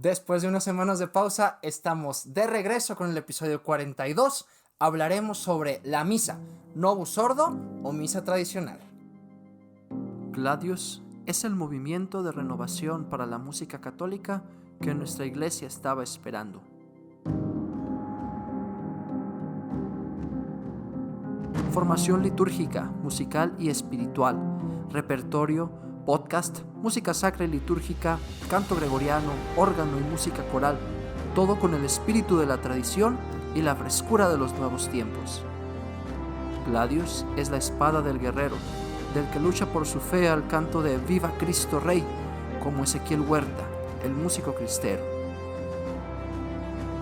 Después de unas semanas de pausa, estamos de regreso con el episodio 42. Hablaremos sobre la misa, Novus Ordo o misa tradicional. Gladius es el movimiento de renovación para la música católica que nuestra iglesia estaba esperando. Formación litúrgica, musical y espiritual, repertorio, podcast, música sacra y litúrgica, canto gregoriano, órgano y música coral, todo con el espíritu de la tradición y la frescura de los nuevos tiempos. Gladius es la espada del guerrero, del que lucha por su fe al canto de Viva Cristo Rey, como Ezequiel Huerta, el músico cristero.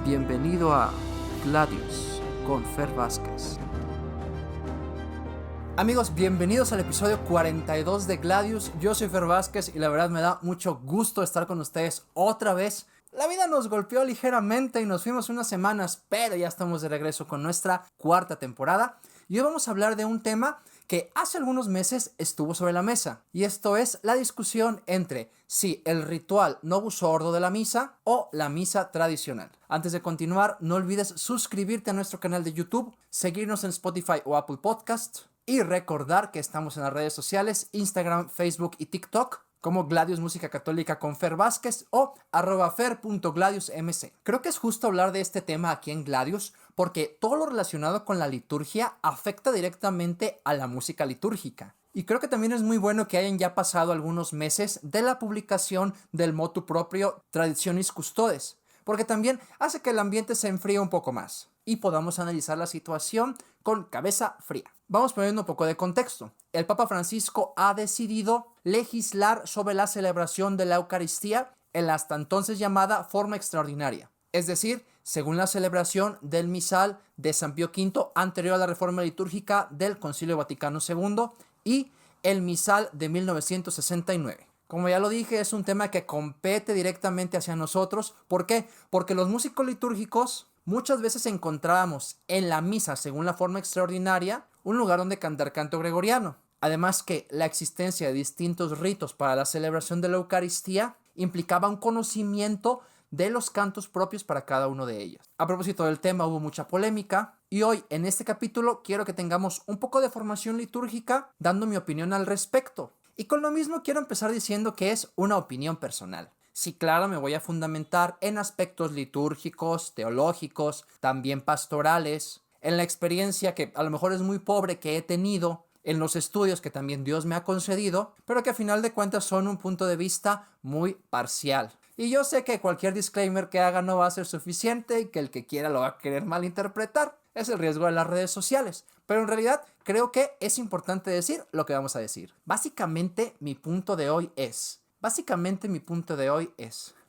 Bienvenido a Gladius con Fer Vázquez. Amigos, bienvenidos al episodio 42 de Gladius. Yo soy Fer Vázquez y la verdad me da mucho gusto estar con ustedes otra vez. La vida nos golpeó ligeramente y nos fuimos unas semanas, pero ya estamos de regreso con nuestra cuarta temporada. Y hoy vamos a hablar de un tema que hace algunos meses estuvo sobre la mesa. Y esto es la discusión entre si el ritual Novus Ordo de la misa o la misa tradicional. Antes de continuar, no olvides suscribirte a nuestro canal de YouTube, seguirnos en Spotify o Apple Podcasts. Y recordar que estamos en las redes sociales, Instagram, Facebook y TikTok, como Gladius Música Católica con Fer Vázquez o @fer.gladiusmc. Creo que es justo hablar de este tema aquí en Gladius porque todo lo relacionado con la liturgia afecta directamente a la música litúrgica. Y creo que también es muy bueno que hayan ya pasado algunos meses de la publicación del motu proprio Traditionis Custodes, porque también hace que el ambiente se enfríe un poco más y podamos analizar la situación con cabeza fría. Vamos poniendo un poco de contexto. El Papa Francisco ha decidido legislar sobre la celebración de la Eucaristía en la hasta entonces llamada forma extraordinaria. Es decir, según la celebración del misal de San Pío V anterior a la reforma litúrgica del Concilio Vaticano II y el misal de 1969. Como ya lo dije, es un tema que compete directamente hacia nosotros. ¿Por qué? Porque los músicos litúrgicos muchas veces encontrábamos en la misa, según la forma extraordinaria, un lugar donde cantar canto gregoriano. Además que la existencia de distintos ritos para la celebración de la Eucaristía implicaba un conocimiento de los cantos propios para cada uno de ellos. A propósito del tema, hubo mucha polémica y hoy en este capítulo quiero que tengamos un poco de formación litúrgica dando mi opinión al respecto. Y con lo mismo quiero empezar diciendo que es una opinión personal. Sí, claro, me voy a fundamentar en aspectos litúrgicos, teológicos, también pastorales, en la experiencia que a lo mejor es muy pobre que he tenido, en los estudios que también Dios me ha concedido, pero que a final de cuentas son un punto de vista muy parcial. Y yo sé que cualquier disclaimer que haga no va a ser suficiente y que el que quiera lo va a querer malinterpretar. Es el riesgo de las redes sociales. Pero en realidad creo que es importante decir lo que vamos a decir. Básicamente mi punto de hoy es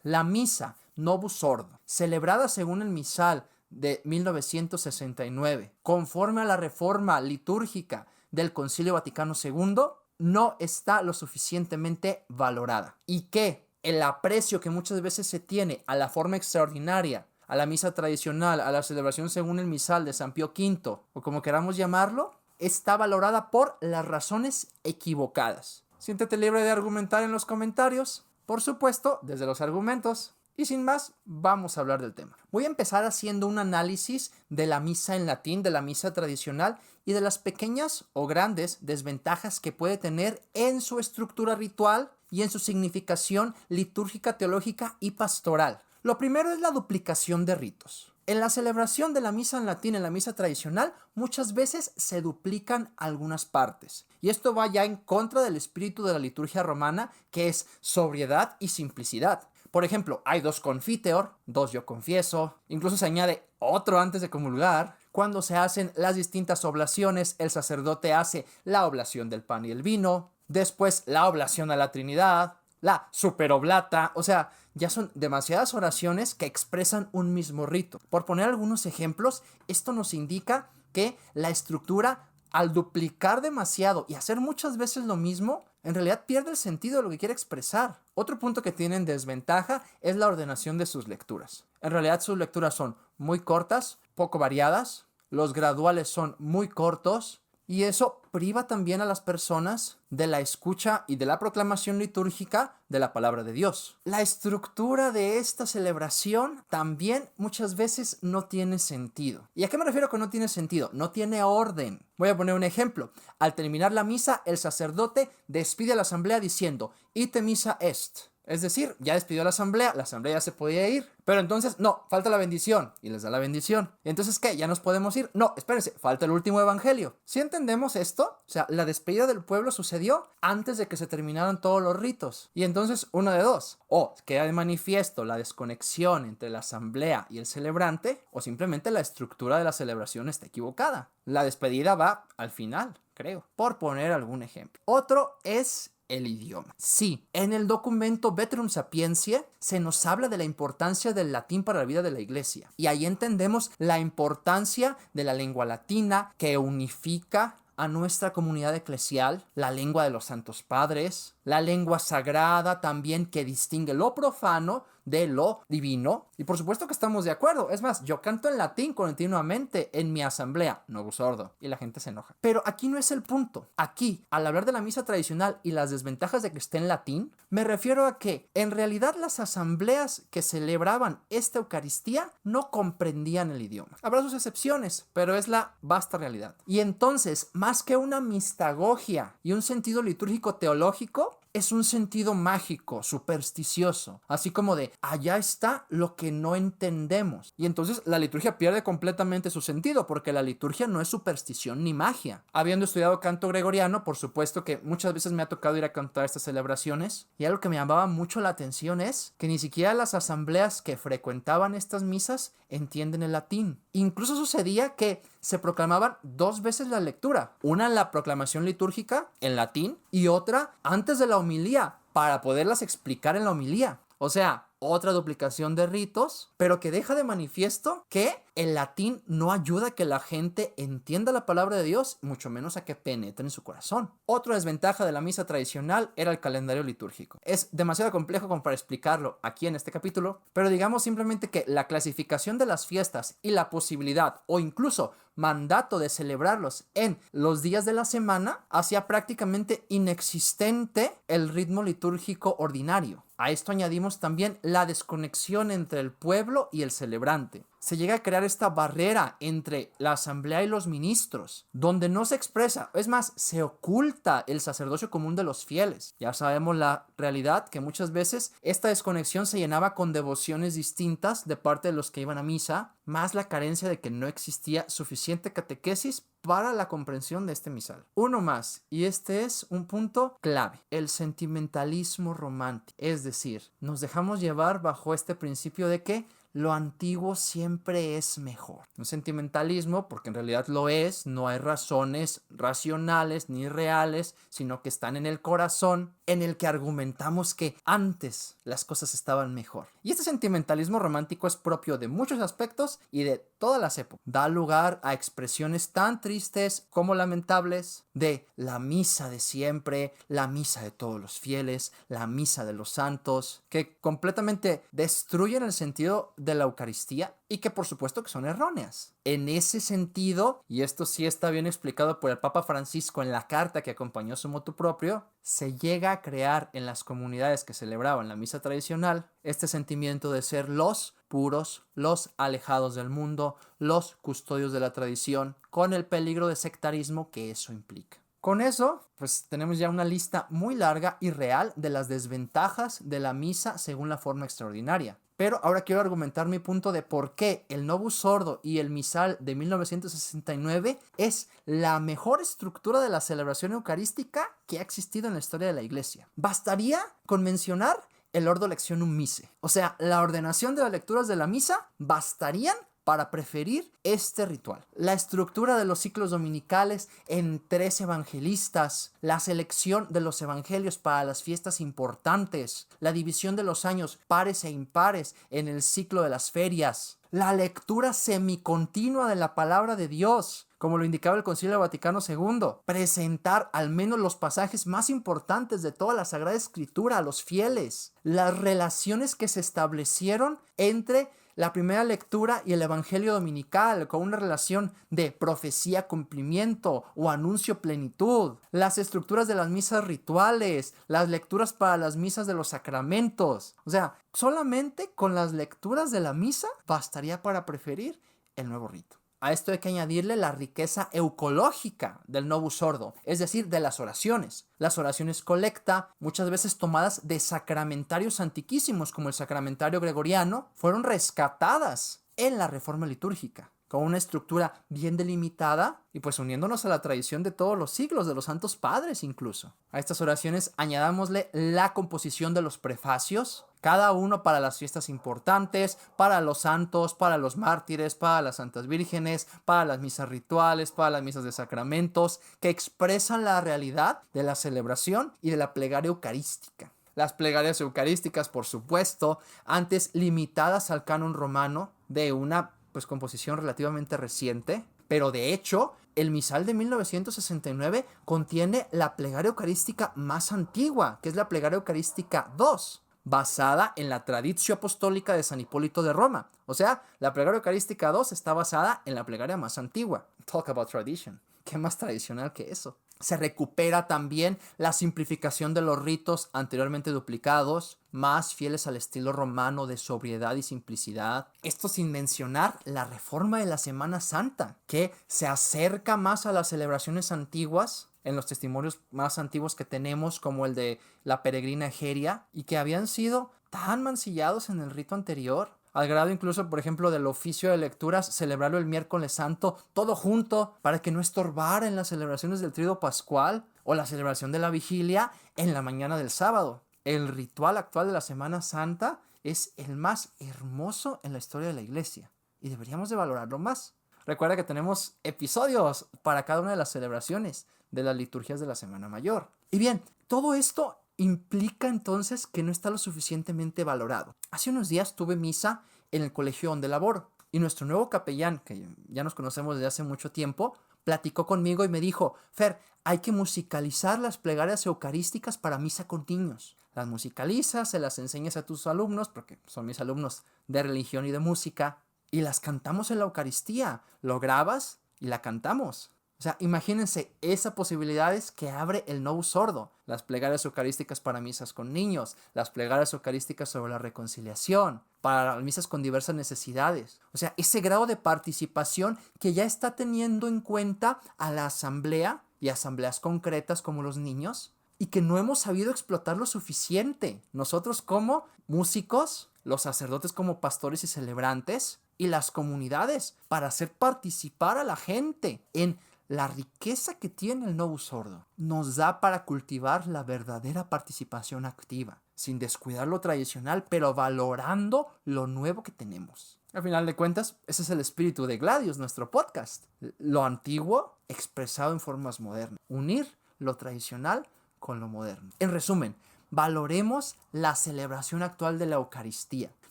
la misa Novus Ordo, celebrada según el misal de 1969, conforme a la reforma litúrgica del Concilio Vaticano II, no está lo suficientemente valorada. Y que el aprecio que muchas veces se tiene a la forma extraordinaria, a la misa tradicional, a la celebración según el misal de San Pío V, o como queramos llamarlo, está valorada por las razones equivocadas. Siéntete libre de argumentar en los comentarios, por supuesto, desde los argumentos. Y sin más, vamos a hablar del tema. Voy a empezar haciendo un análisis de la misa en latín, de la misa tradicional y de las pequeñas o grandes desventajas que puede tener en su estructura ritual y en su significación litúrgica, teológica y pastoral. Lo primero es la duplicación de ritos. En la celebración de la misa en latín, en la misa tradicional, muchas veces se duplican algunas partes. Y esto va ya en contra del espíritu de la liturgia romana, que es sobriedad y simplicidad. Por ejemplo, hay 2 confiteor, 2 yo confieso, incluso se añade otro antes de comulgar. Cuando se hacen las distintas oblaciones, el sacerdote hace la oblación del pan y el vino, después la oblación a la Trinidad, la superoblata, o sea, ya son demasiadas oraciones que expresan un mismo rito. Por poner algunos ejemplos, esto nos indica que la estructura, al duplicar demasiado y hacer muchas veces lo mismo, en realidad pierde el sentido de lo que quiere expresar. Otro punto que tiene en desventaja es la ordenación de sus lecturas. En realidad sus lecturas son muy cortas, poco variadas, los graduales son muy cortos Y eso priva también a las personas de la escucha y de la proclamación litúrgica de la palabra de Dios. La estructura de esta celebración también muchas veces no tiene sentido. ¿Y a qué me refiero con no tiene sentido? No tiene orden. Voy a poner un ejemplo. Al terminar la misa, el sacerdote despide a la asamblea diciendo: ite missa est. Es decir, ya despidió a la asamblea ya se podía ir. Pero entonces, no, falta la bendición. Y les da la bendición. Entonces, ¿qué? ¿Ya nos podemos ir? No, espérense, falta el último evangelio. ¿Sí entendemos esto? O sea, la despedida del pueblo sucedió antes de que se terminaran todos los ritos. Y entonces, una de dos. O queda de manifiesto la desconexión entre la asamblea y el celebrante, o simplemente la estructura de la celebración está equivocada. La despedida va al final, creo, por poner algún ejemplo. Otro es el idioma. Sí, en el documento Veterum Sapientiae se nos habla de la importancia del latín para la vida de la iglesia. Y ahí entendemos la importancia de la lengua latina que unifica a nuestra comunidad eclesial, la lengua de los santos padres, la lengua sagrada también que distingue lo profano de lo divino. Y por supuesto que estamos de acuerdo. Es más, yo canto en latín continuamente en mi asamblea, no sordo, y la gente se enoja. Pero aquí no es el punto. Aquí, al hablar de la misa tradicional y las desventajas de que esté en latín, me refiero a que en realidad las asambleas que celebraban esta Eucaristía no comprendían el idioma. Habrá sus excepciones, pero es la vasta realidad. Y entonces, más que una mistagogia y un sentido litúrgico teológico, es un sentido mágico, supersticioso, así como de allá está lo que no entendemos. Y entonces la liturgia pierde completamente su sentido, porque la liturgia no es superstición ni magia. Habiendo estudiado canto gregoriano, por supuesto que muchas veces me ha tocado ir a cantar estas celebraciones, y algo que me llamaba mucho la atención es que ni siquiera las asambleas que frecuentaban estas misas entienden el latín. Incluso sucedía que se proclamaban 2 veces la lectura, una en la proclamación litúrgica en latín y otra antes de la homilía para poderlas explicar en la homilía. O sea, otra duplicación de ritos, pero que deja de manifiesto que el latín no ayuda a que la gente entienda la palabra de Dios, mucho menos a que penetre en su corazón. Otra desventaja de la misa tradicional era el calendario litúrgico. Es demasiado complejo como para explicarlo aquí en este capítulo, pero digamos simplemente que la clasificación de las fiestas y la posibilidad o incluso mandato de celebrarlos en los días de la semana hacía prácticamente inexistente el ritmo litúrgico ordinario. A esto añadimos también la desconexión entre el pueblo y el celebrante. Se llega a crear esta barrera entre la asamblea y los ministros, donde no se expresa, es más, se oculta el sacerdocio común de los fieles. Ya sabemos la realidad que muchas veces esta desconexión se llenaba con devociones distintas de parte de los que iban a misa, más la carencia de que no existía suficiente catequesis para la comprensión de este misal. Uno más, y este es un punto clave, el sentimentalismo romántico. Es decir, nos dejamos llevar bajo este principio de que lo antiguo siempre es mejor. Un sentimentalismo, porque en realidad lo es, no hay razones racionales ni reales, sino que están en el corazón, en el que argumentamos que antes las cosas estaban mejor. Y este sentimentalismo romántico es propio de muchos aspectos y de todas las épocas. Da lugar a expresiones tan tristes como lamentables de la misa de siempre, la misa de todos los fieles, la misa de los santos, que completamente destruyen el sentido de la Eucaristía y que por supuesto que son erróneas. En ese sentido, y esto sí está bien explicado por el Papa Francisco en la carta que acompañó su motu propio, se llega a crear en las comunidades que celebraban la misa tradicional este sentimiento de ser los puros, los alejados del mundo, los custodios de la tradición, con el peligro de sectarismo que eso implica. Con eso, pues tenemos ya una lista muy larga y real de las desventajas de la misa según la forma extraordinaria. Pero ahora quiero argumentar mi punto de por qué el Novus Ordo y el misal de 1969 es la mejor estructura de la celebración eucarística que ha existido en la historia de la Iglesia. Bastaría con mencionar el Ordo Lectionum Missae. O sea, la ordenación de las lecturas de la misa bastarían para preferir este ritual. La estructura de los ciclos dominicales en 3 evangelistas, la selección de los evangelios para las fiestas importantes, la división de los años pares e impares en el ciclo de las ferias, la lectura semicontinua de la palabra de Dios, como lo indicaba el Concilio Vaticano II, presentar al menos los pasajes más importantes de toda la Sagrada Escritura a los fieles, las relaciones que se establecieron entre la primera lectura y el evangelio dominical con una relación de profecía cumplimiento o anuncio plenitud, las estructuras de las misas rituales, las lecturas para las misas de los sacramentos. O sea, solamente con las lecturas de la misa bastaría para preferir el nuevo rito. A esto hay que añadirle la riqueza eucológica del Novus Ordo, es decir, de las oraciones. Las oraciones colecta, muchas veces tomadas de sacramentarios antiquísimos como el sacramentario gregoriano, fueron rescatadas en la reforma litúrgica, con una estructura bien delimitada y pues uniéndonos a la tradición de todos los siglos, de los santos padres incluso. A estas oraciones añadámosle la composición de los prefacios, cada uno para las fiestas importantes, para los santos, para los mártires, para las santas vírgenes, para las misas rituales, para las misas de sacramentos, que expresan la realidad de la celebración y de la plegaria eucarística. Las plegarias eucarísticas, por supuesto, antes limitadas al canon romano de una composición relativamente reciente, pero de hecho el misal de 1969 contiene la plegaria eucarística más antigua, que es la plegaria eucarística 2, basada en la Traditio Apostólica de San Hipólito de Roma. O sea, la plegaria eucarística 2 está basada en la plegaria más antigua. Talk about tradition. ¿Qué más tradicional que eso? Se recupera también la simplificación de los ritos anteriormente duplicados, más fieles al estilo romano de sobriedad y simplicidad. Esto sin mencionar la reforma de la Semana Santa, que se acerca más a las celebraciones antiguas, en los testimonios más antiguos que tenemos, como el de la peregrina Egeria, y que habían sido tan mancillados en el rito anterior, al grado incluso, por ejemplo, del oficio de lecturas, celebrarlo el miércoles santo, todo junto, para que no estorbara en las celebraciones del Tríodo Pascual o la celebración de la vigilia en la mañana del sábado. El ritual actual de la Semana Santa es el más hermoso en la historia de la Iglesia y deberíamos de valorarlo más. Recuerda que tenemos episodios para cada una de las celebraciones de las liturgias de la Semana Mayor. Y bien, todo esto implica entonces que no está lo suficientemente valorado. Hace unos días tuve misa en el colegio donde laboro y nuestro nuevo capellán, que ya nos conocemos desde hace mucho tiempo, platicó conmigo y me dijo: Fer, hay que musicalizar las plegarias eucarísticas para misa con niños. Las musicalizas, se las enseñas a tus alumnos, porque son mis alumnos de religión y de música, y las cantamos en la Eucaristía. Lo grabas y la cantamos. O sea, imagínense esas posibilidades que abre el Novus Ordo. Las plegarias eucarísticas para misas con niños, las plegarias eucarísticas sobre la reconciliación, para misas con diversas necesidades. O sea, ese grado de participación que ya está teniendo en cuenta a la asamblea y asambleas concretas como los niños, y que no hemos sabido explotar lo suficiente. Nosotros como músicos, los sacerdotes como pastores y celebrantes, y las comunidades, para hacer participar a la gente en la riqueza que tiene el Novus Ordo. Nos da para cultivar la verdadera participación activa, sin descuidar lo tradicional, pero valorando lo nuevo que tenemos. Al final de cuentas, ese es el espíritu de Gladius, nuestro podcast. Lo antiguo expresado en formas modernas. Unir lo tradicional con lo moderno. En resumen, valoremos la celebración actual de la Eucaristía.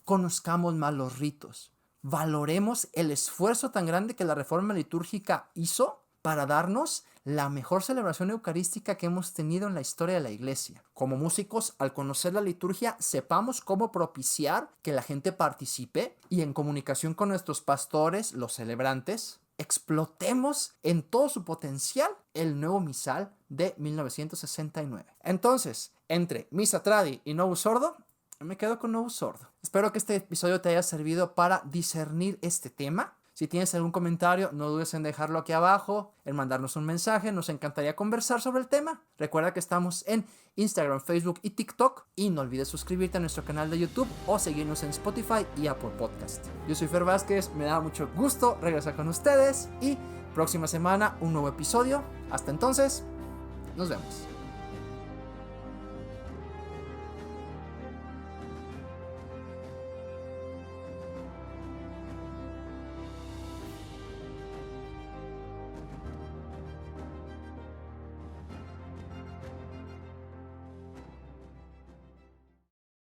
Conozcamos más los ritos. Valoremos el esfuerzo tan grande que la reforma litúrgica hizo para darnos la mejor celebración eucarística que hemos tenido en la historia de la Iglesia. Como músicos, al conocer la liturgia, sepamos cómo propiciar que la gente participe y en comunicación con nuestros pastores, los celebrantes, explotemos en todo su potencial el nuevo misal de 1969. Entonces, entre Misa Tradi y Novus Ordo, me quedo con Novus Ordo. Espero que este episodio te haya servido para discernir este tema. Si tienes algún comentario, no dudes en dejarlo aquí abajo, en mandarnos un mensaje, nos encantaría conversar sobre el tema. Recuerda que estamos en Instagram, Facebook y TikTok, y no olvides suscribirte a nuestro canal de YouTube o seguirnos en Spotify y Apple Podcast. Yo soy Fer Vázquez, me da mucho gusto regresar con ustedes y próxima semana un nuevo episodio. Hasta entonces, nos vemos.